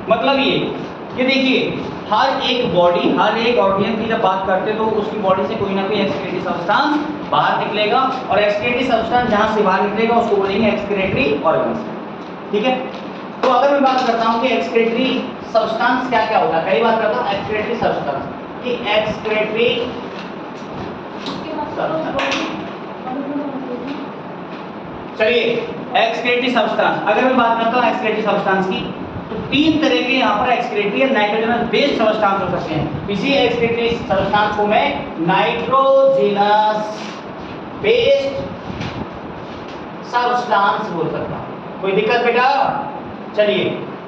मतलब ये कि देखिए हर एक बॉडी, हर एक ऑर्गेनिज्म की जब बात करते हैं तो उसकी बॉडी से कोई ना कोई एक्सक्रीटरी सब्सटेंस बाहर निकलेगा, और एक्सक्रीटरी सब्सटेंस जहां से बाहर निकलेगा उसको बोलेंगे एक्सक्रीटरी ऑर्गन्स। ठीक है, तो अगर मैं बात करता हूं कि एक्सक्रीटरी सब्सटेंस क्या क्या होता है, पहली बात करता हूं एक्सक्रीटरी सब्सटेंस कि एक्सक्रीटरी चलिए एक्सक्रीटरी सब्सटेंस, अगर मैं बात करता हूं एक्सक्रीटरी सब्सटेंस की, तो तीन तरह के यहाँ पर एक्सक्रीटरी और नाइट्रोजनस बेस्ड सब्सटेंस हो सकते हैं। इसी एक्सक्रीटरी सब्सटेंस को मैं नाइट्रोजनस बेस्ड सब्सटेंस बोल सकता हूँ। कोई दिक्कत बेटा? चलिए,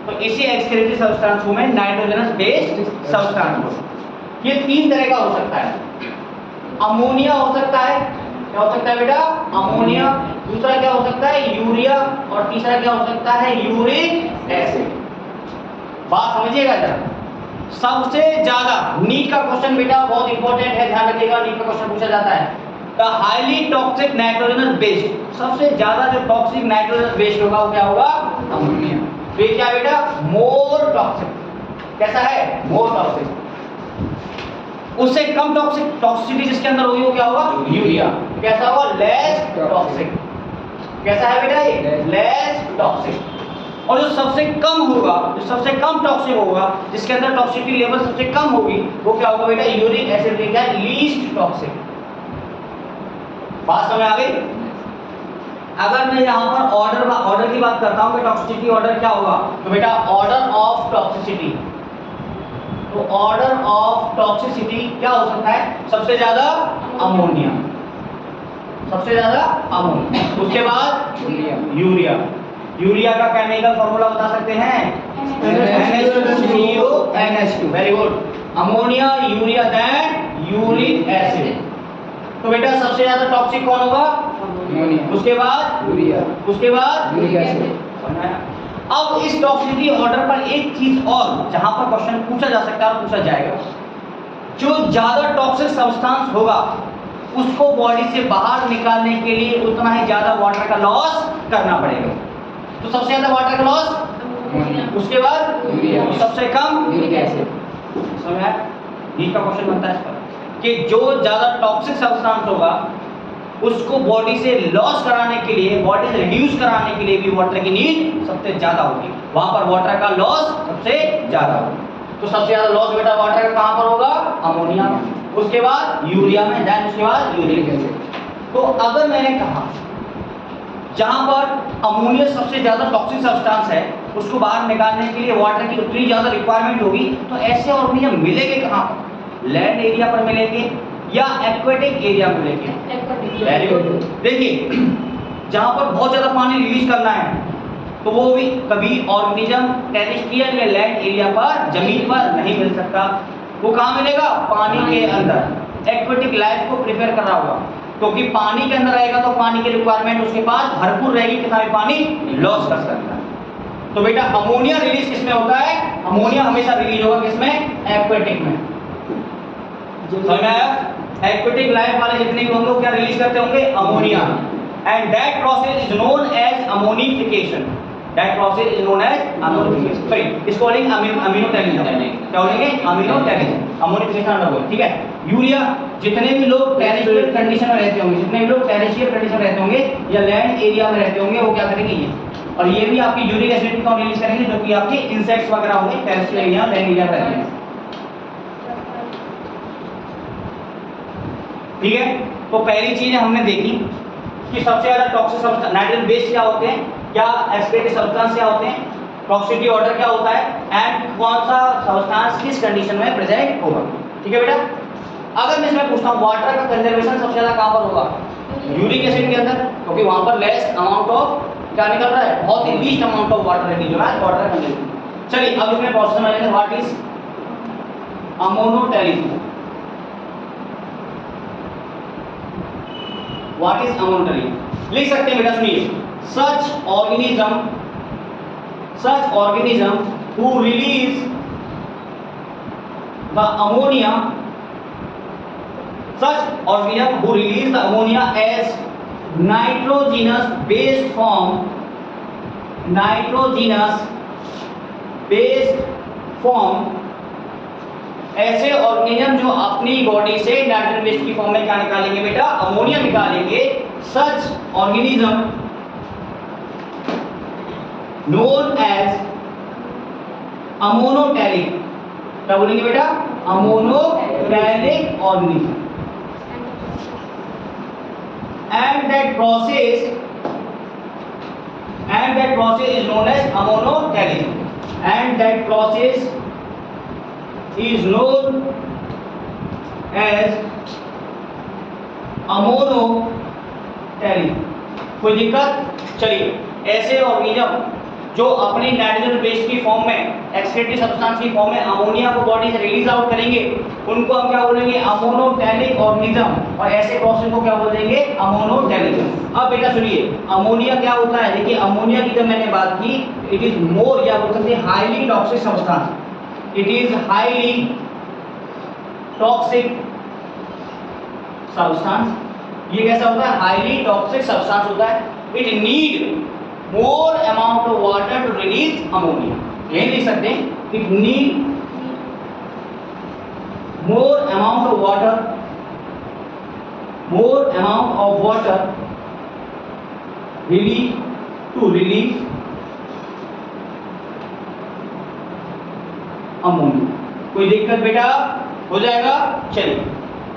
तो इसी एक्सक्रीटरी सब्सटेंस को मैं नाइट्रोजनस बेस्ड सब्सटेंस बोल। ये तीन तरह का हो सकता है। अमोनिया हो सकता है, क्या हो सकता है बेटा? अमोनिया। दूसरा क्या हो सकता है? यूरिया। और तीसरा क्या हो सकता है? Uric acid. बात समझिएगा जरा। सबसे ज्यादा नीट का क्वेश्चन बेटा बहुत इंपॉर्टेंट है, ध्यान रखिएगा, नीट का क्वेश्चन पूछा जाता है। The highly toxic nitrogenous based, सबसे ज्यादा जो टॉक्सिक नाइट्रोजनस बेस्ड होगा वो क्या होगा? अमोनिया। तो ये क्या बेटा? More toxic. कैसा है? More toxic. उससे कम टॉक्सिक, टॉक्सिसिटी जिसके अंदर होगी वो क्या होगा? यूरिया। कैसा होगा? Less toxic. कैसा है बेटा ये? Less toxic. और जो सबसे कम होगा, जो सबसे कम टॉक्सिक होगा, जिसके अंदर टॉक्सिसिटी लेवल सबसे कम होगी, वो क्या होगा बेटा? Uric acid. क्या? Least toxic. बात समझ आ गई? अगर मैं यहाँ पर ऑर्डर की बात करता हूँ कि टॉक्सिसिटी ऑर्डर क्या होगा, तो बेटा ऑर्डर ऑफ टॉक्सिसिटी, तो ऑर्डर ऑफ टॉक्सिसिटी क्या हो सकता है? सबसे ज्यादा अमोनिया, सबसे ज्यादा अमोनिया। उसके बाद यूरिया। यूरिया का केमिकल फॉर्मूला बता सकते हैं? NH2। Very good. Ammonia, urea, then uric acid. तो बेटा सबसे ज्यादा टॉक्सिक कौन होगा? अमोनिया। उसके बाद यूरिया, उसके बाद यूरिक एसिड। अब इस टॉक्सिसिटी ऑर्डर पर एक चीज और जहां पर क्वेश्चन पूछा जा सकता है और पूछा जाएगा, जो ज्यादा टॉक्सिक सब्सटेंस होगा उसको बॉडी से बाहर निकालने के लिए उतना ही ज्यादा वाटर का लॉस करना पड़ेगा। तो सबसे ज्यादा वाटर का लॉस, उसके बाद यूरिया, सबसे कम यूरिक एसिड। समझ आया? नीट का क्वेश्चन बनता है इस पर कि जो ज्यादा टॉक्सिक सब्सटेंस होगा उसको बॉडी से लॉस कराने के लिए, बॉडी से रिड्यूस कराने के लिए भी वाटर की नीड सबसे ज्यादा होगी, वहां पर वाटर का लॉस सबसे ज्यादा होगा। तो सबसे ज्यादा लॉस बेटा वाटर का कहां पर होगा? अमोनिया में, उसके बाद यूरिया में, देन उसके बाद यूरिक एसिड। तो अगर मैंने कहा जहां पर अमोनिया सबसे ज्यादा टॉक्सिक सब्सटेंस है उसको बाहर निकालने के लिए वाटर की उतनी ज्यादा रिक्वायरमेंट होगी, तो ऐसे ऑर्गेनिज्म मिलेंगे कहां पर? लैंड एरिया पर मिलेंगे या एक्वेटिक एरिया में मिलेंगे? Very good. देखिए जहां पर बहुत ज्यादा पानी रिलीज करना है तो वो भी कभी ऑर्गेनिज्म टेरेस्ट्रियल या लैंड एरिया पर, जमीन पर नहीं मिल सकता। वो कहां मिलेगा? पानी के अंदर। एक्वेटिक लाइफ को प्रिफर कर रहा होगा, क्योंकि पानी के अंदर रहेगा तो पानी की रिक्वायरमेंट उसके पास भरपूर रहेगी, कितना भी पानी लॉस कर सकता है। तो बेटा अमोनिया रिलीज किसमें होता है? अमोनिया हमेशा रिलीज होगा किसमें? एक्वेटिक में। समझ में आया? एक्वेटिक लाइफ वाले जितने भी होंगे वो क्या रिलीज करते होंगे? Ammonia. And that process is known as ammonification. That process is known as ammonification, sorry इसको बोलेंगे अमीनोटेरिज्म। क्या बोलेंगे? Ammonotelism, ammonification undergo. ठीक है। यूरिया, जितने भी लोग टेरेस्ट्रियल कंडीशन में रहते होंगे, जितने भी लोग टेरेस्ट्रियल कंडीशन में रहते होंगे या लैंड एरिया में रहते होंगे, वो क्या करेंगे? ये, और ये भी आपकी यूरिक एसिड को रिलीज करेंगे, जो कि आपके इंसेक्ट्स वगैरह होंगे टेरेस्ट्रियल एरिया, लैंड एरिया में रहते हैं। ठीक है। तो पहली चीज हमने देखी कि सबसे ज्यादा टॉक्सिक सब्सटेंस नाइट्रोजन बेस्ड क्या होते हैं, क्या एक्सक्रीटरी सब्सटेंस क्या होते हैं, टॉक्सिसिटी ऑर्डर क्या होता है, एंड कौन सा सब्सटेंस किस कंडीशन में प्रेजेंट होगा। ठीक है बेटा। अगर मैं इसमें पूछता हूं वाटर का कंजर्वेशन सबसे ज्यादा कहां पर होगा? यूरिक एसिड के अंदर, क्योंकि वहां पर लेस अमाउंट ऑफ क्या निकल रहा है? बहुत ही least amount of water release हो रहा है, वाटर कंजर्वेशन। चलिए अब इसमें प्रोसेस समझ लेते हैं। What is ammonotelism? What is ammonotelism? लिख सकते हैं बेटा, सुनिए। Such organism who release the ammonia, such organism who release the ammonia as nitrogenous based form, nitrogenous based form, ऐसे ऑर्गेनिज्म जो अपनी बॉडी से नाइट्रोजन बेस्ड की फॉर्म में क्या निकालेंगे बेटा, अमोनिया निकालेंगे। सच ऑर्गेनिज्म नोन एज अमोनोटैलिक, क्या बोलेंगे बेटा, ammonotelic organism. and that process is known as ammonotalism, and that process is known as ammonotalism। कोई दिक्कत? चलिए, ऐसे ऑर्गेनिज्म जो अपनी नाइट्रोजन बेस की फॉर्म में, एक्सक्रीटरी सब्सटेंस की फॉर्म में अमोनिया को बॉडी से रिलीज आउट करेंगे, उनको हम क्या बोलेंगे, अमोनोटैलिक ऑर्गेनिज्म। और ऐसे प्रोसेस को क्या बोलेंगे, अमोनोटैलिज्म। अब बेटा सुनिए, अमोनिया क्या होता है। देखिए, अमोनिया की जब मैंने बात की, इट इज मोर, या बोल सकते हैं highly toxic substance. It is highly toxic substance. ये कैसा होता है, हाईली टॉक्सिक सब्सटेंस होता है। It need more amount of water to release ammonia। यही लिख सकते हैं, it need more amount of water release to release ammonia। कोई दिक्कत बेटा, हो जाएगा। चलिए,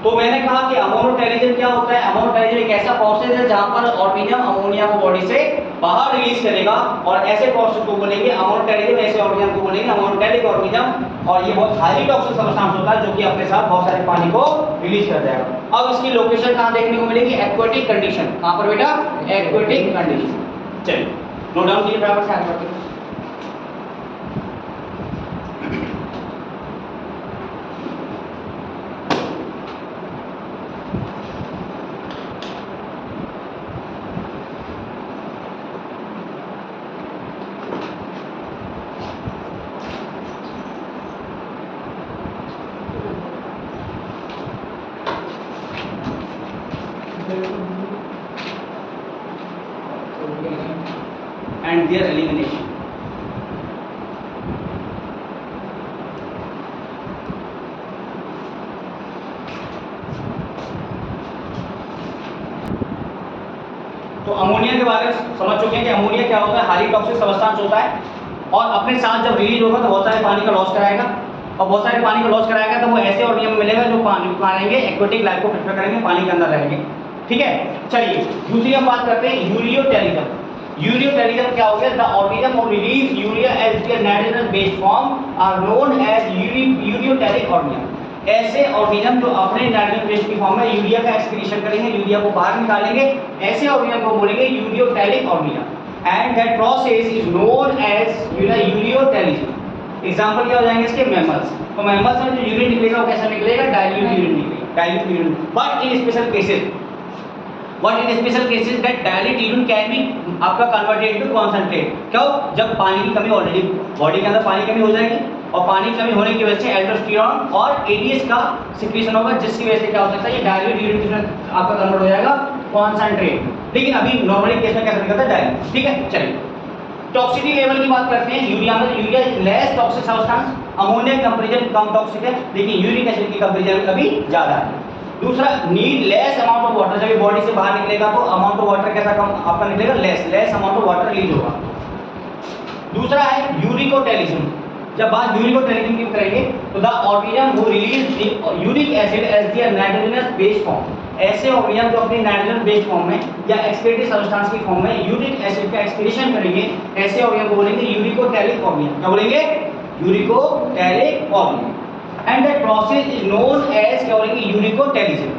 तो मैंने कहा कि अमोनोटैलिज्म क्या होता है। अमोनोटैलिज्म एक ऐसा प्रोसेस है जहां पर ऑर्गेनिज्म अमोनिया को बॉडी से बाहर रिलीज करेगा, और ऐसे प्रोसेस को बोलेंगे अमोनोटैलिज्म। ऐसे ऑर्गेनिज्म को बोलेंगे अमोनोटैलिक ऑर्गेनिज्म। और ये बहुत हाईली टॉक्सिक सब्सटेंस होता है जो कि अपने साथ बहुत सारे पानी को रिलीज कर जाएगा। अब इसकी लोकेशन कहां देखने को मिलेगी, एक्वेटिक कंडीशन। कहां पर बेटा, एक्वेटिक कंडीशन। चलिए, नोट डाउन कीजिए बराबर से एक्वेटिक। and their elimination। तो अमोनिया के बारे में समझ चुके हैं कि अमोनिया क्या होता है, हाईली टॉक्सिक सब्सटेंस होता है, और अपने साथ जब रिलीज होगा तो बहुत सारे पानी का लॉस कराएगा, और बहुत सारे पानी का लॉस कराएगा तो वो ऐसे ऑर्गेनिज्म मिलेगा जो पानी रहेंगे, एक्वेटिक लाइफ को प्रेफर करेंगे, पानी के अंदर रहेंगे। ठीक है, चलिए दूसरी हम बात करते हैं यूरियोटैलिज्म। यूरियोटैलिज्म क्या हो गया, the organism who release urea as their nitrogen based form are known as ureotelic organism. ऐसे ऑर्गेनिज्म जो अपने नाइट्रोजन बेस्ड की फॉर्म में यूरिया का एक्सक्रीशन करेंगे, यूरिया को बाहर निकालेंगे, ऐसे ऑर्गेनिज्म को बोलेंगे ureotelic organism. And that process is known as ureotelism. Example क्या हो जाएंगे इसके, मैमल्स। तो मैमल्स में जो यूरिन निकलेगा वो कैसा निकलेगा, डाइल्यूट यूरिन निकलेगा, dilute urine. But in special cases, What in special cases that dilute urine can be आपका converted into concentrate। क्यों, जब पानी की कमी, ऑलरेडी बॉडी के अंदर पानी की कमी हो जाएगी, और पानी की कमी होने की वजह से एल्डोस्टेरोन और एडीएस का सिक्रीशन होगा, जिसकी वजह से क्या हो सकता है, ये डाइल्यूट यूरिन आपका कन्वर्ट हो जाएगा कॉन्सेंट्रेट। लेकिन अभी नॉर्मली केस में कैसा निकलता है, डाइल्यूट। ठीक है, चलिए टॉक्सिसिटी लेवल की बात करते हैं। यूरिया में, urea is less toxic substance, ammonia comparison come toxic है, लेकिन यूरिक एसिड की कंपैरिजन कभी ज्यादा है। दूसरा, need less amount of water. जब ये बॉडी से बाहर निकलेगा तो अमाउंट ऑफ वाटर कैसा कम आपका निकलेगा, less amount of water release होगा। दूसरा है यूरिकोटैलिज्म। जब बात यूरिकोटैलिज्म की करेंगे तो the organism who release uric acid as their nitrogenous base form. ऐसे ऑर्गेनिज्म जो अपनी नाइट्रोजन बेस फॉर्म में या एक्सक्रीटरी सब्सटेंस की फॉर्म में यूरिक एसिड का एक्सक्रीशन करेंगे, ऐसे ऑर्गेनिज्म को बोलेंगे यूरिकोटैलिक ऑर्गेनिज्म। क्या बोलेंगे, uricotelic organism. And that process is known as क्या बोलेंगे, यूरिकोटैलिज्म।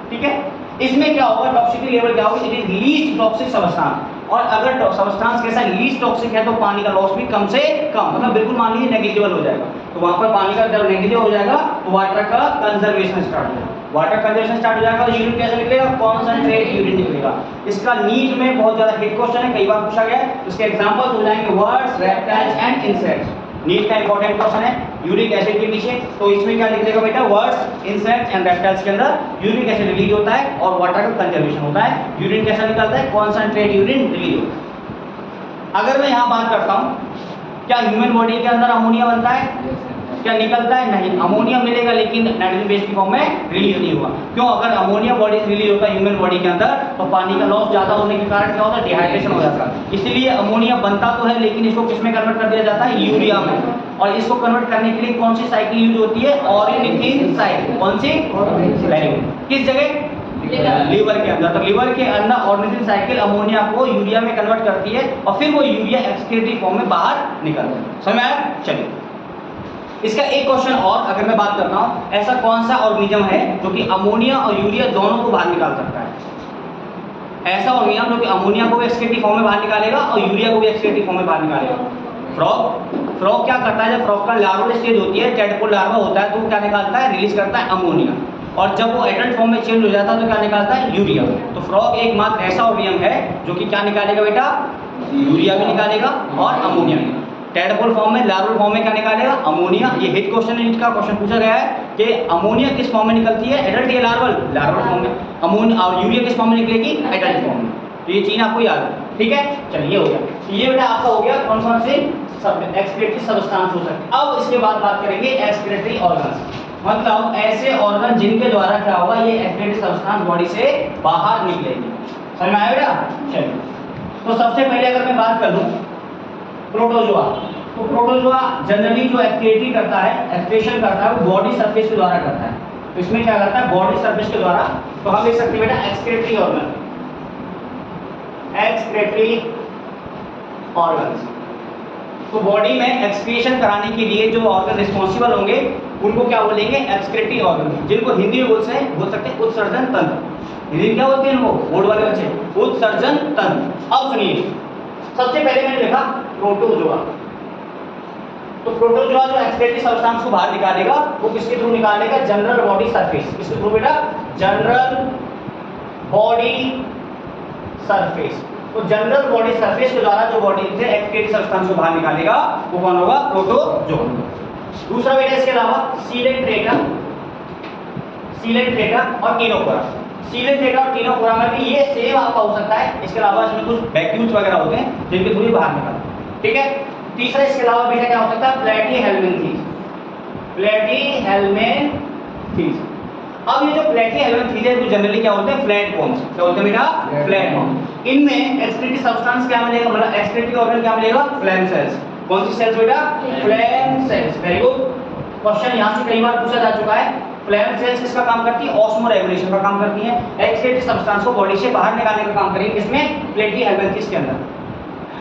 ठीक है, इसमें क्या होगा, टॉक्सिसिटी लेवल क्या होगा, it is least toxic substance. और अगर सब्सटेंस कैसा लीस्ट टॉक्सिक है तो पानी का लॉस भी कम से कम, मतलब बिल्कुल मान लीजिए नेग्लिजिबल हो जाएगा। तो वहां पर पानी का जब नेग्लिजिबल हो जाएगा तो वाटर का कंजर्वेशन स्टार्ट हो जाएगा। वाटर कंजर्वेशन स्टार्ट हो जाएगा तो यूरिन कैसे निकलेगा, कॉन्सेंट्रेट यूरिन निकलेगा। इसका नीट में बहुत ज्यादा हिट क्वेश्चन है, कई बार पूछा गया है। उसके एग्जांपल्स हो जाएंगे birds, reptiles and insects. NEET का इंपॉर्टेंट क्वेश्चन है यूरिक एसिड के पीछे, तो इसमें क्या लिख देगा बेटा, वर्ड्स, इंसेक्ट्स एंड रेप्टाइल्स के अंदर यूरिक एसिड रिलीज होता है और वाटर का कंजर्वेशन होता है। यूरिन कैसा निकलता है, कॉन्सेंट्रेट यूरिन रिलीज होता है। अगर मैं यहाँ बात करता हूँ क्या ह्यूमन बॉडी के अंदर अमोनिया बनता है? क्या निकलता है? नहीं, अमोनिया मिलेगा लेकिन नाइट्रोजन बेस की फॉर्म में रिलीज नहीं हुआ। क्यों? अगर अमोनिया बॉडी रिलीज होता है ह्यूमन बॉडी के अंदर तो पानी का लॉस ज्यादा होने के कारण क्या होता है? डिहाइड्रेशन हो जाता है। इसीलिए अमोनिया बनता तो है लेकिन इसको किस में कन्वर्ट कर दिया जाता है? यूरिया में। और इसको कन्वर्ट करने के लिए कौन सी साइकिल यूज होती है? Organic cycle. कौन सी? Very good. किस जगह? लीवर के अंदर। तो लीवर के अंदर ऑर्गेनिक साइकिल अमोनिया को यूरिया में कन्वर्ट करती है और फिर वो यूरिया एक्सक्रीटरी फॉर्म में बाहर निकलता है। समझ में आया? चलिए इसका एक क्वेश्चन और अगर मैं बात करता हूं, ऐसा कौन सा ऑर्गेनिज्म है जो कि अमोनिया और यूरिया दोनों को बाहर निकाल सकता है? ऐसा ऑर्गेनिज्म जो कि अमोनिया को भी एक्सक्रीटरी फॉर्म में बाहर निकालेगा और यूरिया को भी एक्सक्रीटरी फॉर्म में बाहर निकालेगा। फ्रॉग। फ्रॉग क्या करता है? जब फ्रॉग का लार्वल स्टेज होती है, टेडपोल लार्वा होता है, तो वो क्या निकालता है? रिलीज करता है अमोनिया। और जब वो एडल्ट फॉर्म में चेंज हो जाता है तो क्या निकालता है? यूरिया। तो फ्रॉग एकमात्र ऐसा ऑर्गेनिज्म है जो कि क्या निकालेगा बेटा? यूरिया भी निकालेगा और अमोनिया भी। टेडपोल फॉर्म में, लार्वल फॉर्म में क्या निकालेगा? अमोनिया। ये हिट क्वेश्चन है, इसका क्वेश्चन पूछा गया है कि अमोनिया किस फॉर्म में निकलती है? एडल्ट या लार्वल? लार्वल फॉर्म में। अमोनिया और यूरिया किस फॉर्म में निकलेगी? एडल्ट फॉर्म में। तो ये चीज आपको याद है, ठीक है? चलिए हो गया। ये बेटा आपका हो गया कौन कौन से एक्सक्रीटरी सब्सटेंस हो सकते हैं। अब इसके बाद बात करेंगे एक्सक्रीटरी ऑर्गन्स, मतलब ऐसे ऑर्गन जिनके द्वारा क्या होगा? ये एक्सक्रीटरी सब्सटेंस बॉडी से बाहर निकलेगी। समझ में आया बेटा? चलिए तो सबसे पहले अगर मैं बात कर लूं प्रोटोजोआ, तो प्रोटोजोआ जनरली जो एक्सक्रीटरी करता है, एक्सक्रीशन करता है, वो बॉडी सरफेस के द्वारा करता है। तो इसमें क्या करता है? बॉडी सरफेस के द्वारा। तो हम लिख सकते हैं बेटा एक्सक्रीटरी ऑर्गन, एक्सक्रीटरी ऑर्गन्स। तो बॉडी में एक्सक्रीशन कराने के लिए जो ऑर्गन रिस्पॉन्सिबल होंगे उनको क्या बोलेंगे? एक्सक्रीटरी ऑर्गन, जिनको हिंदी में बोल सकते हैं उत्सर्जन तंत्र। हिंदी में क्या बोलते हैं इनको? बोर्ड वाले बच्चे, उत्सर्जन तंत्र। अब सुनिए, सबसे पहले मैंने लिखा प्रोटोजोआ। तो प्रोटोजोआ जो एक्सक्रीटरी सब्सटेंस को बाहर निकालेगा वो किसके थ्रू निकालेगा? General body surface. किसके थ्रू बेटा? General body surface. तो जनरल बॉडी सरफेस के द्वारा जो बॉडी से एक्सक्रीटरी सब्सटेंस को बाहर निकालेगा वो कौन होगा? प्रोटोजोआ। दूसरा बेटा इसके अलावा सीलेंट्रेटा, सीलेंट्रेटा और टिनोफोरा। सीलेंट्रेटा और टिनोफोरा में भी ये सेम आपका हो सकता है। इसके अलावा इसमें कुछ वैक्यूल्स वगैरह होते हैं जिनके थ्रू बाहर निकलते हैं, ठीक है? तीसरा इसके अलावा बेटा क्या हो सकता है? Platyhelminthes, Platyhelminthes. अब ये जो प्लैटीहेल्मिन्थेस है तो जनरली क्या होते हैं? Flatworms. क्या होते हैं बेटा? Flatworms. इनमें एक्सक्रीटरी सब्सटेंस क्या मिलेगा? मतलब एक्सक्रीटरी ऑर्गन क्या मिलेगा? Flame cells. कौन सी सेल्स बेटा? Flame cells. Very good. Question यहाँ से कई बार पूछा जा चुका है। फ्लैम सेल्स किसका काम करती है? ऑस्मो रेगुलेशन का काम करती है। एक्सक्रीटरी सब्सटेंस को बॉडी से बाहर निकालने का काम करेगी। किसमें? प्लैटीहेल्मिन्थेस के अंदर।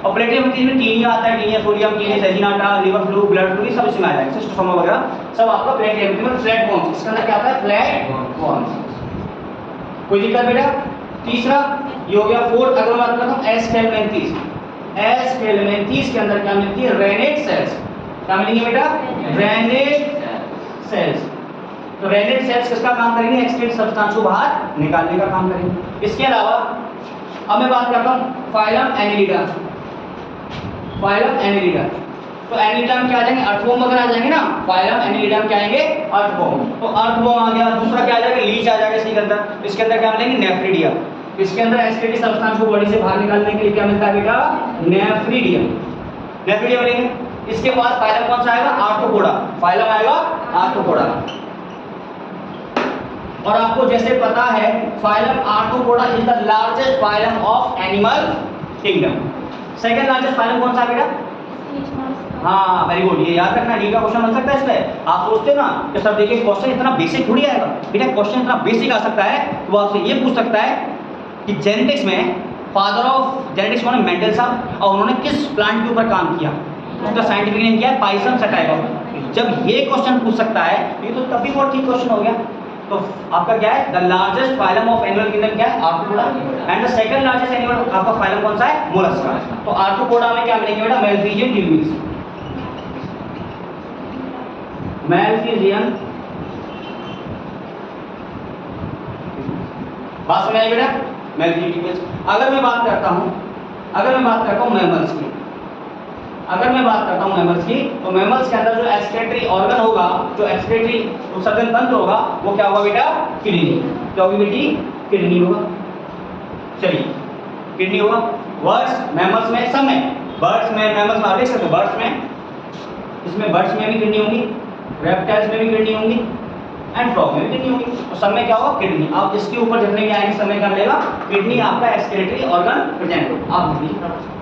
और प्लैटीहेल्मिन्थेस में टीनिया आता है, Taenia solium, Taenia saginata, liver fluke, blood fluke, ये सब इसमें आ जाएगा। सिस्टोसोमा वगैरह सब आपका प्लैटीहेल्मिन्थेस में फ्लैट बॉन्स। इसके अंदर क्या आता है? Flatworms. कोई दिक्कत बेटा? तीसरा ये हो गया। फोर्थ अगर बात करता हूं एस्केल्मेंथेस, एस्केल्मेंथेस के अंदर क्या मिलती है? Renette cells. क्या मिलेंगे बेटा? Renette cells. तो रेनेट सेल्स किसका काम करेंगे? एक्सक्रीटरी सब्सटेंस को बाहर निकालने का काम करेंगे। इसके अलावा अब मैं बात करता हूं फाइलम एनिलिडा, फाइलम एनिलिडा। तो एनिलिडा में क्या आ जाएंगे? अर्थवॉर्म वगैरह आ जाएंगे ना। फाइलम एनिलिडा में क्या आएंगे? अर्थवॉर्म। तो अर्थवॉर्म आ गया। दूसरा क्या आ जाएगा? लीच आ जाएगा इसके अंदर। इसके अंदर क्या मिलेंगे? नेफ्रिडिया। इसके अंदर एक्सक्रीटरी सब्सटेंस को बॉडी से बाहर निकालने के लिए क्या मिलता है बेटा? नेफ्रिडिया, नेफ्रिडिया मिलेंगे। इसके बाद फाइलम कौन सा आएगा? आर्थ्रोपोडा। फाइलम आएगा आर्थ्रोपोडा। और आपको जैसे पता है phylum arthropoda is the largest phylum of animal kingdom. Second largest phylum कौन सा बेटा? हाँ वेरी गुड। ये याद रखना, डी का क्वेश्चन बन सकता है इसमें। आप सोचते हो ना कि सर देखिए क्वेश्चन इतना बेसिक थोड़ी आएगा। बेटा क्वेश्चन इतना बेसिक आ सकता है तो आपसे ये पूछ सकता है कि जेनेटिक्स में फादर ऑफ जेनेटिक्स कौन है? मेंडल साहब। और उन्होंने किस प्लांट के ऊपर काम किया? उसका साइंटिफिक नेम क्या है? Pisum sativa. जब ये क्वेश्चन पूछ सकता है ये तो तभी बहुत ठीक क्वेश्चन हो गया। तो आपका क्या है? The largest phylum of animal kingdom क्या है? Arthropoda. And the second largest animal आपका फाइलम कौन सा है? मोलस्का। तो आर्थ्रोपोडा में क्या मिलेंगे बेटा? मेलफिजियन ड्यूलिस, मेलफिजियन। बात समझ आई बेटा? मेलफिजियन ड्यूलिस। अगर मैं बात करता हूं मैमल्स की, अगर मैं बात करता हूं मैमल्स की, तो मैमल्स के अंदर जो एक्सक्रीटरी ऑर्गन होगा, जो एक्सक्रीटरी उत्सर्जन तंत्र होगा वो क्या होगा बेटा? किडनी। क्या होगी बेटी? किडनी होगा। चलिए किडनी होगा। बर्ड्स मैमल्स में सब में, बर्ड्स में मैमल्स में आप देख सकते हो, बर्ड्स में इसमें बर्ड्स में भी किडनी होंगी, रेप्टाइल्स में भी किडनी होंगी एंड फ्रॉग में भी किडनी होगी। तो सब में क्या होगा? किडनी। अब इसके ऊपर जितने भी आएंगे सब में कर लेगा किडनी आपका एक्सक्रीटरी ऑर्गन प्रेजेंट होगा। आप लिख लीजिए।